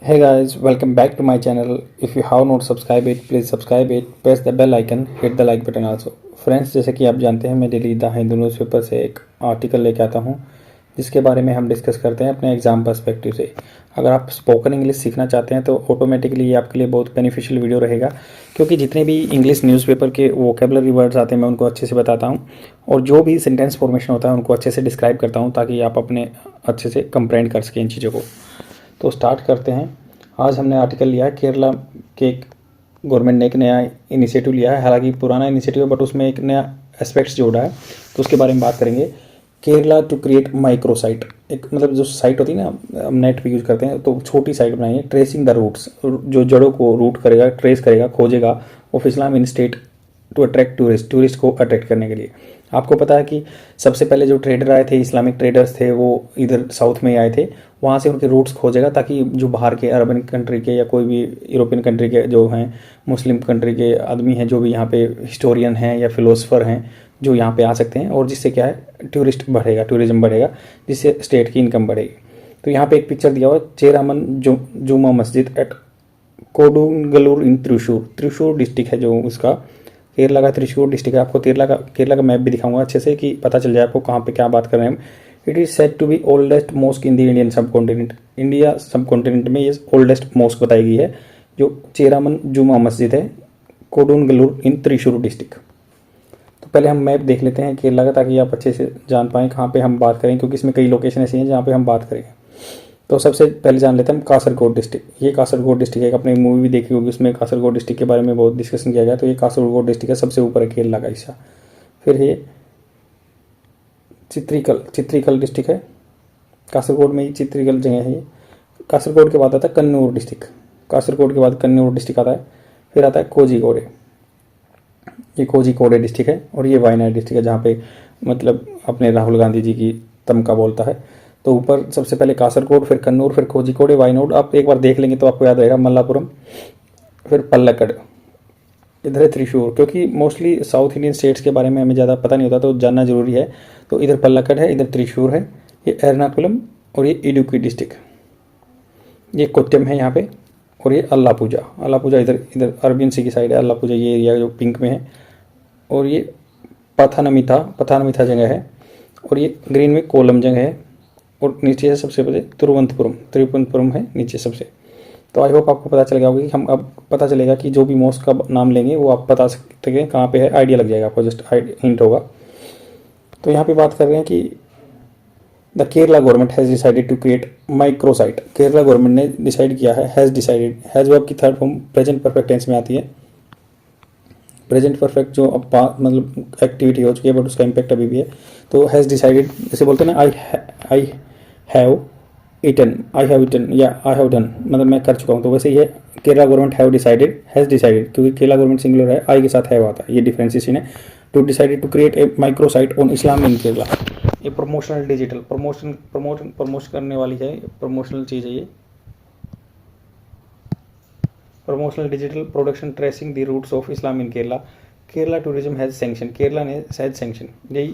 Hey guys, welcome back to my channel. If you have not subscribed it, please subscribe it. Press the bell icon, hit the like button also. Friends, जैसे कि आप जानते हैं मैं daily the Hindu newspaper से एक article लेके आता हूँ जिसके बारे में हम डिस्कस करते हैं अपने एग्जाम पर्सपेक्टिव से। अगर आप स्पोकन इंग्लिश सीखना चाहते हैं तो ऑटोमेटिकली ये आपके लिए बहुत बेनिफिशियल वीडियो रहेगा, क्योंकि जितने भी इंग्लिश न्यूज़पेपर के वोकेबलरी वर्ड्स आते हैं मैं उनको अच्छे से बताता हूँ और जो भी सेंटेंस फॉर्मेशन होता है उनको अच्छे से डिस्क्राइब करता हूँ ताकि आप अपने अच्छे से कंप्रेंड कर सकें इन चीज़ों को। तो स्टार्ट करते हैं। आज हमने आर्टिकल लिया है केरला के गवर्नमेंट ने एक नया इनिशिएटिव लिया है, हालांकि पुराना इनिशिएटिव है बट उसमें एक नया एस्पेक्ट्स जोड़ा है, तो उसके बारे में बात करेंगे। Kerala to create micro site, एक मतलब जो साइट होती है ना, हम नेट पे यूज़ करते हैं तो छोटी साइट बनाई है। ट्रेसिंग द रूट्स, जो जड़ों को रूट करेगा, ट्रेस करेगा, खोजेगा of Islam in state to attract tourist को अट्रैक्ट करने के लिए। आपको पता है कि सबसे पहले जो ट्रेडर आए थे, इस्लामिक ट्रेडर्स थे, वो इधर साउथ में ही आए थे। वहाँ से उनके रूट्स खोजेगा ताकि जो बाहर के अरबन कंट्री के या कोई भी यूरोपियन कंट्री के जो हैं, मुस्लिम कंट्री के आदमी हैं, जो भी यहाँ पे हिस्टोरियन हैं या फिलोसफर हैं, जो यहाँ पे आ सकते हैं, और जिससे क्या है टूरिस्ट बढ़ेगा, टूरिज्म बढ़ेगा, जिससे स्टेट की इनकम बढ़ेगी। तो यहाँ पे एक पिक्चर दिया हुआ है, चेरामन जुमा मस्जिद एट कोडुंगलूर इन त्रिशूर डिस्ट्रिक्ट है जो उसका, केरला का त्रिशूर डिस्ट्रिक्ट है। आपको केरला का मैप भी दिखाऊंगा अच्छे से कि पता चल जाए आपको कहाँ पे क्या बात कर रहे हैं हम। It is said to be oldest mosque in the Indian sub continent, India sub continent में ये ओल्डेस्ट मॉस्क बताई गई है, जो चेरामन जुमा मस्जिद है, कोडुंगलूर इन त्रिशूर डिस्ट्रिक्ट। तो पहले हम मैप देख लेते हैं केरला का, ताकि आप अच्छे से जान पाएँ कहाँ पे हम बात करें, क्योंकि इसमें कई लोकेशन ऐसी हैं जहाँ पे हम बात करेंगे। तो सबसे पहले जान लेते हैं हम कासरगोड डिस्ट्रिक्ट। ये कासरगोड डिस्ट्रिक्ट है, अपनी मूवी भी देखी होगी, उसमें कासरगोड डिस्ट्रिक्ट के बारे में बहुत डिस्कशन किया गया। तो ये कासरगोड डिस्ट्रिक्ट है, सबसे ऊपर है केरला का हिस्सा। फिर ये चित्रिकल डिस्ट्रिक्ट है, कासरगोड में ही चित्रिकल जगह है ये। कासरगोड के बाद आता है कन्नूर डिस्ट्रिक्ट, कासरगोड के बाद कन्नूर डिस्ट्रिक्ट आता है। फिर आता है कोझिकोडे, ये कोझिकोडे डिस्ट्रिक्ट है। और ये वायनाड डिस्ट्रिक्ट है, जहाँ पे मतलब अपने राहुल गांधी जी की तमका बोलता है। तो ऊपर सबसे पहले कासरगोड, फिर कन्नूर, फिर कोझिकोडे, वायनाड। आप एक बार देख लेंगे तो आपको याद रहेगा मल्लापुरम, फिर पल्लक्कड, इधर है त्रिशूर। क्योंकि मोस्टली साउथ इंडियन स्टेट्स के बारे में हमें ज़्यादा पता नहीं होता तो जानना जरूरी है। तो इधर पल्लक्कड है, इधर त्रिशूर है, ये एर्नाकुलम और ये इडुक्की डिस्ट्रिक्ट, ये कोट्टयम है यहाँ पे। और ये अल्लापूजा इधर अरबियन सी की साइड है अल्लापूजा, ये एरिया जो पिंक में है। और ये पथानमिथा जगह है, और ये ग्रीन में कोलम जगह है। और नीचे है सबसे पहले तिरुवनंतपुरम है नीचे सबसे। तो आई होप आपको पता चल गया होगा कि हम अब पता चलेगा कि जो भी मॉस्क का नाम लेंगे वो आप बता सकते हैं कहाँ पे है, आइडिया लग जाएगा आपको, जस्ट हिंट होगा। तो यहाँ पे बात कर रहे हैं कि the Kerala government has decided to create micro site. Kerala government ने डिसाइड किया है, हैज़ डिसाइडेड, हैज़ वर्ब की third form present perfect tense में आती है। प्रेजेंट परफेक्ट जो अब मतलब एक्टिविटी हो चुकी है बट उसका इम्पैक्ट अभी भी है। तो हैज़ डिसाइडेड, जैसे बोलते हैं ना, आई हैव ईटन या आई हैव डन, मतलब मैं कर चुका हूँ। तो वैसे ये Kerala government have decided, has decided, क्योंकि केरला गवर्नमेंट सिंगुलर है, आई के साथ हैव आता है, ये डिफरेंशिएशन है। To decided to create a micro site on Islam in Kerala. ये प्रमोशनल डिजिटल प्रमोट करने वाली है, प्रमोशनल चीज़ है ये, promotional digital production tracing the roots of Islam in Kerala. Kerala tourism has sanction, Kerala ने हैज सैंक्शन, यही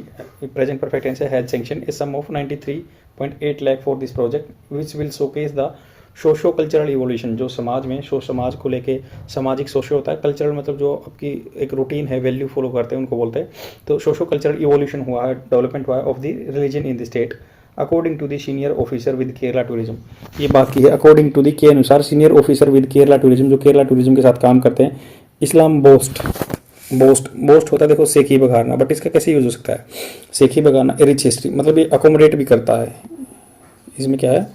प्रेजेंट परफेक्ट टेंस है, has sanction a sum of 93.8 lakh for this project which will showcase the socio cultural evolution. जो समाज में समाज को लेके सामाजिक सोशो होता है, कल्चरल मतलब जो आपकी एक रूटीन है, वैल्यू फॉलो करते हैं उनको बोलते हैं। तो सोशो कल्चरल इवोल्यूशन हुआ है, डेवलपमेंट हुआ है of the religion in the state according to the senior officer with Kerala tourism. ये बात की है अकॉर्डिंग टू द के अनुसार senior officer with Kerala tourism, जो केरला टूरिज्म के साथ काम करते हैं। इस्लाम बोस्ट होता है, देखो सेखी बघारना, बट इसका कैसे यूज हो सकता है, सेखी बघारना, रिच हिस्ट्री, मतलब ये अकोमोडेट भी करता है। इसमें क्या है,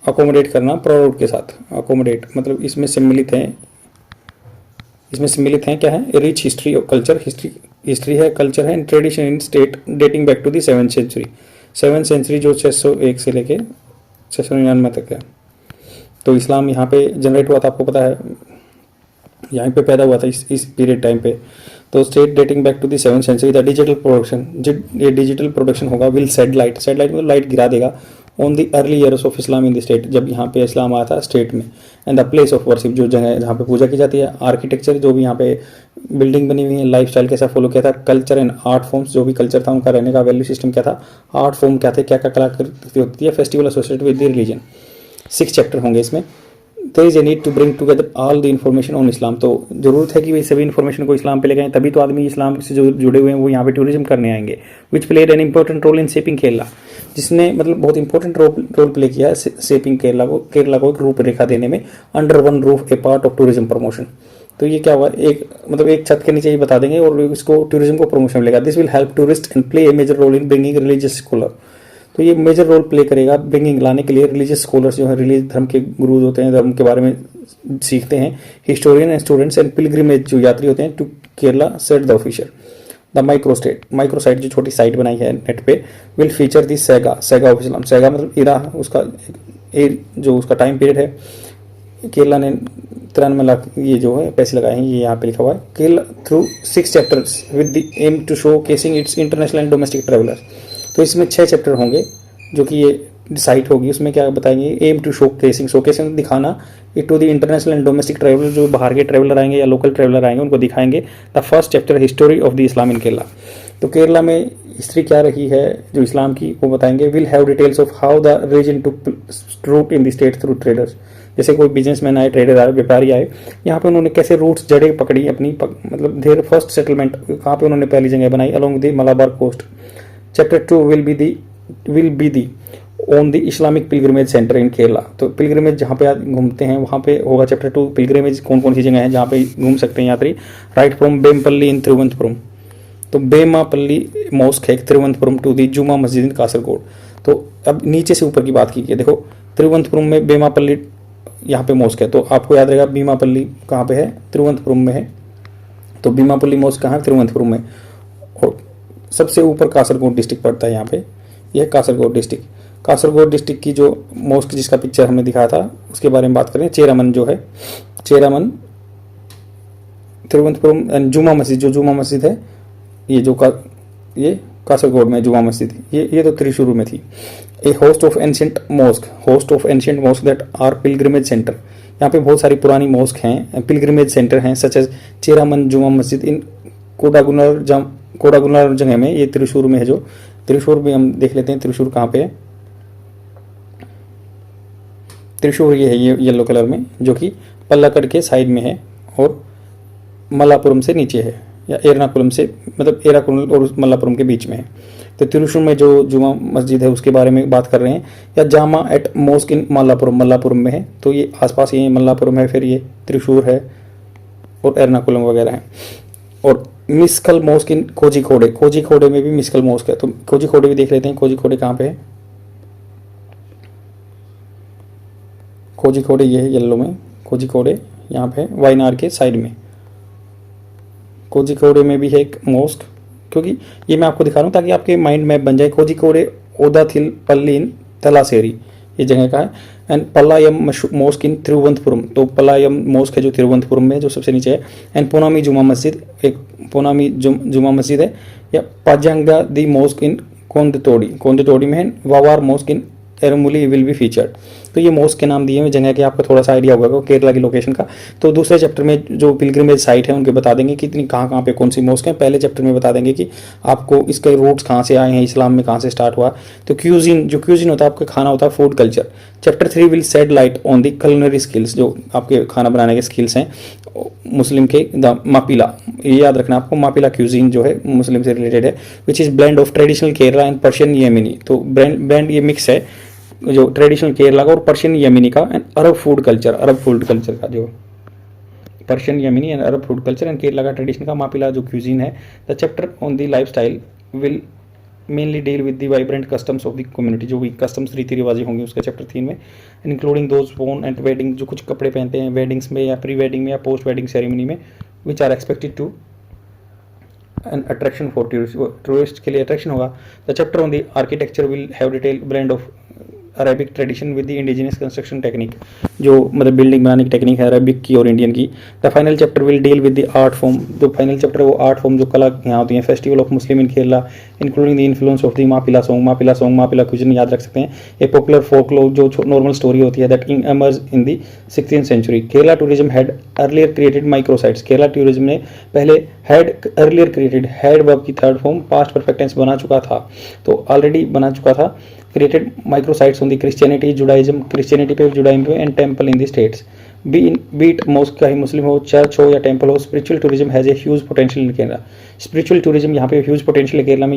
अकोमोडेट करना, प्राउड के साथ अकोमोडेट, मतलब इसमें सम्मिलित हैं क्या है, रिच हिस्ट्री और कल्चर, हिस्ट्री है, कल्चर है, tradition in state dating back to the 7th century, 7th century जो 601 से लेके 699 तक है। तो इस्लाम यहाँ पे जनरेट हुआ था, आपको पता है, यहाँ पे पैदा हुआ था इस पीरियड टाइम पे। तो state dating back to the 7th century. The digital production, ये डिजिटल प्रोडक्शन होगा, विल सेड लाइट मतलब लाइट गिरा देगा on the early years of Islam in the state, जब यहाँ पे इस्लाम आया था स्टेट में। And the place of worship, जो जगह है जहाँ पे पूजा की जाती है, आर्किटेक्चर, जो भी यहाँ पे बिल्डिंग बनी हुई है, लाइफ स्टाइल कैसा फॉलो किया था, कल्चर एंड आर्ट फॉर्म्स, जो भी कल्चर था उनका रहने का वैल्यू सिस्टम क्या था, आर्ट फॉर्म क्या थे, क्या क्या कलाकृति होती है, festival associated with the religion. 6 chapter होंगे इसमें। There is a need to bring together all the information on Islam. तो जरूरत है कि वे सभी इन्फॉर्मेशन को इस्लाम पे ले गए, तभी तो आदमी इस्लाम से जो जुड़े हुए हैं वो यहाँ पे टूरिज्म करने आएंगे। Which played an important role in shaping Kerala, जिसने मतलब बहुत इंपॉर्टेंट रोल प्ले किया शेपिंग केरला को एक रूपरेखा देने में। Under one roof a part of tourism promotion. तो ये क्या हुआ, एक छत के नीचे ही बता देंगे और इसको टूरिज्म को प्रमोशन मिलेगा। This will help tourist and play a major role in bringing religious scholar. तो ये मेजर रोल प्ले करेगा ब्रिंगिंग, लाने के लिए रिलीजियस स्कॉलर्स जो है, रिलीजियस धर्म के गुरुज होते हैं, धर्म के बारे में सीखते हैं, historian and students and pilgrimage जो यात्री होते हैं to Kerala, set the official. The micro site जो छोटी साइट बनाई है नेट पे, will feature the saga of Islam. Saga मतलब इरा, उसका जो उसका टाइम पीरियड है। केरला ने 93 लाख ये जो है पैसे लगाए हैं, ये यहाँ पे लिखा हुआ है। Kerala through 6 chapters with the aim to showcasing its international and domestic travellers. तो इसमें 6 चैप्टर होंगे जो कि ये साइट होगी, उसमें क्या बताएंगे, एम टू शोकेसिंग दिखाना it to the international and domestic traveller, जो बाहर के ट्रेवलर आएंगे या लोकल ट्रेवलर आएंगे उनको दिखाएंगे। The first chapter history of the Islam in Kerala. तो केरला में हिस्ट्री क्या रही है जो इस्लाम की, वो बताएंगे। Will have details of how the region to root in the state through traders. जैसे कोई बिजनेसमैन आए, ट्रेडर आए, व्यापारी आए, यहाँ पे उन्होंने कैसे रूट्स जड़ें पकड़ी अपनी, मतलब देयर फर्स्ट सेटलमेंट कहाँ पे उन्होंने पहली जगह बनाई, along the Malabar coast. Chapter 2 will be the on the Islamic pilgrimage centre in Kerala. तो पिलग्रिमेज जहाँ पे घूमते हैं वहाँ पे होगा चैप्टर 2। पिलग्रिमेज कौन कौन सी जगह है जहाँ पे घूम सकते हैं यात्री। राइट फ्रॉम बेमपल्ली इन तिरुवनंतपुरम। तो बेमापल्ली मॉस्क है तिरुवनंतपुरम टू दी जुमा मस्जिद इन कासरगोड। तो अब नीचे से ऊपर की बात की है, देखो तिरुवनंतपुरम में बेमापल्ली यहाँ पे मॉस्क है, तो आपको याद रहेगा बीमापल्ली कहाँ पे है, तिरुवनंतपुरम में है। तो बीमापल्ली मॉस्क कहाँ है, तिरुवनंतपुरम में। और सबसे ऊपर कासरगोड डिस्ट्रिक्ट पड़ता है यहाँ पे, यह कासरगोड डिस्ट्रिक्ट की जो मॉस्क जिसका पिक्चर हमने दिखाया था उसके बारे में बात करें। चेरामन जो है, चेरामन तिरुवनंतपुरम। जुमा मस्जिद, जो जुमा मस्जिद है ये कासरगोड में जुमा मस्जिद, ये तो त्रिशूर में थी। A host of ancient mosque that are pilgrimage centre. यहाँ पे बहुत सारी पुरानी मॉस्क हैं, पिलग्रिमेज सेंटर हैं, सच एज चेरामन जुमा मस्जिद इन कोडागुनर जगह में। ये त्रिशूर में है, जो त्रिशूर में हम देख लेते हैं त्रिशूर कहाँ पे है। त्रिशूर ये है, ये येलो कलर में, जो कि पल्लाकड़ के साइड में है और मल्लापुरम से नीचे है, या एर्नाकुलम से, मतलब एर्नाकुलम और मल्लापुरम के बीच में है। तो त्रिशूर में जो जुमा मस्जिद है उसके बारे में बात कर रहे हैं। या Jama at mosque in Malappuram में है, तो ये आसपास ये मल्लापुरम है, फिर ये त्रिशूर है और एर्नाकुलम वगैरह है। और मिस्कल मॉस्क इन कोझिकोडे में भी मिस्कल मॉस्क है, तो कोझिकोडे भी देख लेते हैं। कोझिकोडे कहाँ पे है, कोझिकोडे ये है येलो में, कोझिकोडे यहाँ पे है वायनाड के साइड में। कोझिकोडे में भी है एक मॉस्क, क्योंकि ये मैं आपको दिखा रहा हूँ ताकि आपके माइंड मैप बन जाए। कोझिकोडे ओदाथिल पल्ली इन तलासेरी ये जगह का है। एंड पल्लायम मॉस्क इन तिरुवनंतपुरम, तो पल्लायम मॉस्क है जो तिरुवनंतपुरम में, जो सबसे नीचे है। एंड पोनामी जुमा मस्जिद, एक पोनामी जुमा मस्जिद है। या पाजंगा दी मॉस्क इन कोंदतोड़ी में है। Vavar mosque in Erumeli will be featured. तो ये मॉस्क के नाम दिए हुए जगह के, आपको थोड़ा सा आइडिया होगा केरला की लोकेशन का। तो दूसरे चैप्टर में जो पिलग्रिमेज साइट है उनके बता देंगे कि इतनी कहाँ पे कौन सी मॉस्क है। पहले चैप्टर में बता देंगे कि आपको इसके रूट्स कहाँ से आए हैं, इस्लाम में कहाँ से स्टार्ट हुआ। तो क्यूजिन होता है, आपका खाना होता है, food culture. Chapter 3 will shed light on the culinary skills, जो आपके खाना बनाने के स्किल्स हैं मुस्लिम के। द मापिला, ये याद रखना आपको, मापिला क्यूजिन जो है मुस्लिम से रिलेटेड है। Which is blend of traditional Kerala and Persian Yemeni. तो ब्लेंड ये मिक्स है जो ट्रेडिशनल केरला का और पर्शियन येमेनी का एंड अरब फूड कल्चर का, जो Persian Yemeni and Arab food culture and Kerala का ट्रेडिशन का मापिला जो क्यूजीन है। The chapter on the lifestyle will mainly deal with the vibrant customs of the community, जो भी कस्टम्स रीति रिवाजें होंगी उसके चैप्टर 3 में। इंक्लूडिंग दोज वोन एट वेडिंग, जो कुछ कपड़े पहनते हैं वेडिंग्स में या प्री वेडिंग में या पोस्ट वेडिंग सेरेमनी में, which are expected to an attraction for tourist के लिए अट्रैक्शन होगा। The chapter on the architecture will have detail blend of Arabic tradition with the indigenous construction technique, जो मतलब building बनाने की टेक्निक है Arabic की और इंडियन की। The final chapter will deal with the art form, जो फाइनल चैप्टर है वो आर्ट फॉर्म जो कला यहाँ होती है। Festival of Muslim in Kerala including the influence of the Mappila cuisine याद रख सकते हैं। ए पॉपुलर फोकलोर जो नॉर्मल स्टोरी होती है that emerge in the 16th century. Kerala tourism had earlier created microsites, Kerala tourism ने पहले हैड वर्ब की third form past perfect tense बना चुका था, तो ऑलरेडी बना चुका था। created microsites on the Christianity, Judaism, Christianity पे, Judaism पे and temple in the states. Be it mosque का ही मुस्लिम हो, चर्च हो या टेम्पल हो, spiritual tourism has a huge potential in Kerala. Spiritual tourism यहाँ पे huge potential है केरला में.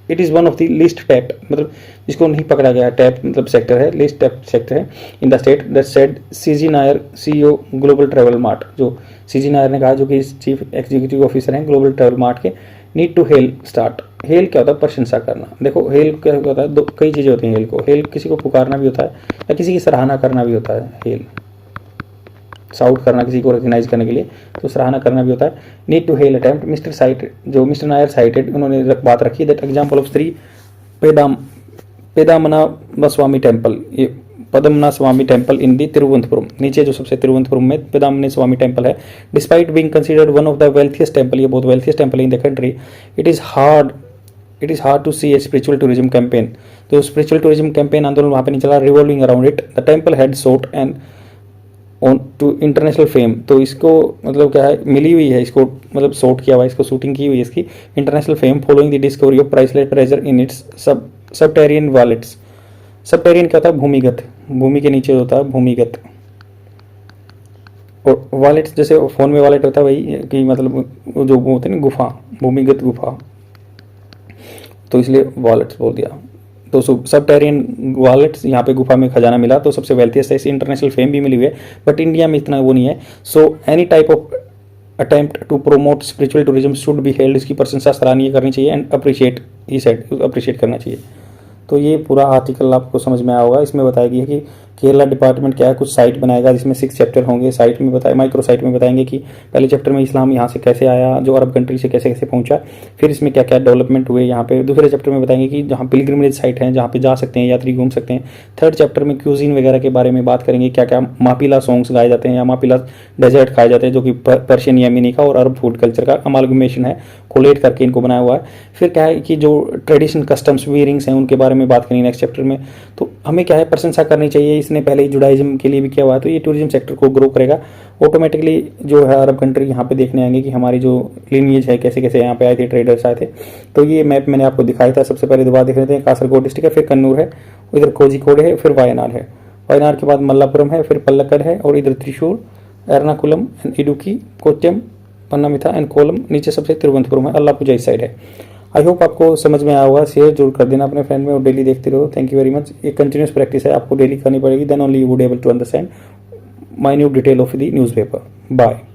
It is one of the least tapped, मतलब इसको नहीं पकड़ा गया, टैप मतलब सेक्टर है, least tapped सेक्टर है in the state. That said CG Nair, CEO global travel mart, जो सीजी नायर ने कहा, जो कि चीफ एग्जीक्यूटिव ऑफिसर हैं ग्लोबल ट्रैवल मार्ट के. Need to hail start. Hail क्या होता है? प्रशंसा करना. देखो हेल क्या होता है, कई चीज़ें होती हैं हेल को. हेल किसी को पुकारना भी होता है या किसी की सराहना करना भी होता है. हेल साउट करना, किसी को रिकग्नाइज करने के लिए, तो सराहना करना भी होता है. Need to hell attempt. Mister cited, जो मिस्टर नायर साइटेड, उन्होंने बात रखी that example of 3 Padmana Swamy temple, ये पद्मना स्वामी टेम्पल इन दी तिरुवनंतपुरम. नीचे जो सबसे तिरुवनंतपुरम में पेदामना स्वामी टेम्पल है. Despite being considered one of the wealthiest temple, ये बहुत wealthiest temple in the country, it is hard to see a spiritual tourism campaign. तो स्पिरिचुअल टूरिज्म कैंपेन आंदोलन वहाँ पे नहीं चला. Revolving around it the temple had shot and on to international fame. तो इसको मतलब क्या है, मिली हुई है इसको, मतलब शॉट किया हुआ है इसको, शूटिंग की हुई है इसकी international fame following the discovery of priceless treasure in its subterranean vaults. Subterranean क्या होता है? भूमिगत, भूमि के नीचे होता है भूमिगत. और वॉलेट्स जैसे फोन में वॉलेट होता है वही कि मतलब जो होते हैं ना गुफा, भूमिगत गुफा, तो इसलिए वॉलेट्स बोल दिया. तो सबटेरियन वॉलेट्स, यहाँ पे गुफा में खजाना मिला, तो सबसे वेल्थिएस्ट है. इसे इंटरनेशनल फेम भी मिली हुई है, बट इंडिया में इतना वो नहीं है. So any type of attempt to promote spiritual tourism should be hailed. इसकी प्रशंसा सराहनीय करनी चाहिए and appreciate, he said appreciate करना चाहिए. तो ये पूरा आर्टिकल आपको समझ में आया होगा. इसमें बताया गया है कि केरला डिपार्टमेंट क्या है, कुछ साइट बनाएगा जिसमें 6 चैप्टर होंगे. साइट में बताया, माइक्रो साइट में बताएंगे कि पहले चैप्टर में इस्लाम यहाँ से कैसे आया, जो अरब कंट्री से कैसे कैसे पहुंचा, फिर इसमें क्या क्या डेवलपमेंट हुए यहाँ पे. दूसरे चैप्टर में बताएंगे कि जहाँ पिलग्रिमेज साइट है, जहाँ पे जा सकते हैं यात्री, घूम सकते हैं. थर्ड चैप्टर में क्यूजीन वगैरह के बारे में बात करेंगे, क्या क्या मापिला सॉन्ग्स गाए जाते हैं या मापिला डेजर्ट खाए जाते हैं, जो कि पर्शियन यमीनी का और अरब फूड कल्चर का अमालगमेशन है, कोलेट करके इनको बनाया हुआ है. फिर क्या है कि जो ट्रेडिशनल कस्टम्स वीरिंग्स हैं उनके बारे में बात करेंगे नेक्स्ट चैप्टर में. तो हमें क्या है, प्रशंसा करनी चाहिए. इसने पहले ही जुडाइज्म के लिए भी किया हुआ है, तो ये टूरिज्म सेक्टर को ग्रो करेगा ऑटोमेटिकली. जो है अरब कंट्री यहाँ पे देखने आएंगे कि हमारी जो लिनिएज है, कैसे कैसे यहाँ पे आए थे, ट्रेडर्स आए थे. तो ये मैप मैंने आपको दिखाया था. सबसे पहले दोबारा देख लेते हैं. कासरगोड डिस्ट्रिक्ट है, फिर कन्नूर है, इधर कोझिकोड है, फिर वायनाड है. वायनाड के बाद मल्लापुरम है, फिर पल्लक्कड है, और इधर त्रिशूर, एर्नाकुलम एंड इडुक्की, कोच्चम, पन्नामिथा एंड कोलम. नीचे सबसे तिरुवनंतपुरम है, अल्लापुजा इस साइड है. आई होप आपको समझ में आया होगा. शेयर जरूर कर देना अपने फ्रेंड में और डेली देखते रहो. Thank you very much. ये कंटिन्यूस प्रैक्टिस है, आपको डेली करनी पड़ेगी. Then only you would able to understand minute detail of the newspaper. Bye.